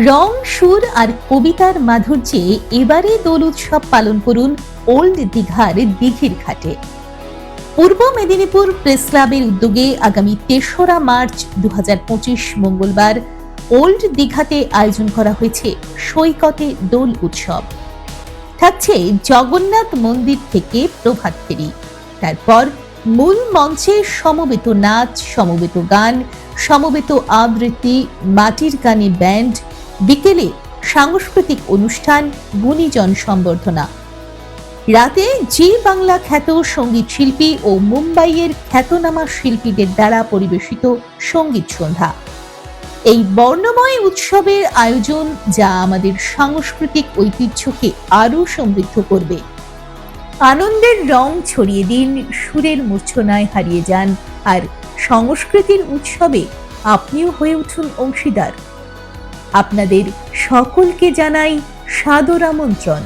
রং, সুর আর কবিতার মাধুর্যে এবারে দোল উৎসব পালন করুন ওল্ড দীঘার দিঘির ঘাটে। পূর্ব মেদিনীপুর প্রেস ক্লাবের উদ্যোগে আগামী ৩রা মার্চ ২০২৫ মঙ্গলবার ওল্ড দীঘাতে আয়োজন করা হয়েছে সৈকতে দোল উৎসব। থাকছে জগন্নাথ মন্দির থেকে প্রভাত ফেরি, তারপর মূল মঞ্চে সমবেত নাচ, সমবেত গান, সমবেত আবৃত্তি, মাটির গানে ব্যান্ড, বিকেলে সাংস্কৃতিক অনুষ্ঠান, গুণীজন সম্বর্ধনা। রাতে জি বাংলা খ্যাত সঙ্গীত শিল্পী ও মুম্বাইয়ের খ্যাতনামা শিল্পীদের দ্বারা পরিবেশিত সঙ্গীত সন্ধ্যা। এই বর্ণময় উৎসবের আয়োজন, যা আমাদের সাংস্কৃতিক ঐতিহ্যকে আরো সমৃদ্ধ করবে। আনন্দের রং ছড়িয়ে দিন, সুরের মূর্ছনায় হারিয়ে যান, আর সংস্কৃতির উৎসবে আপনিও হয়ে উঠুন অংশীদার। আপনাদের সকলকে জানাই সাদর আমন্ত্রণ।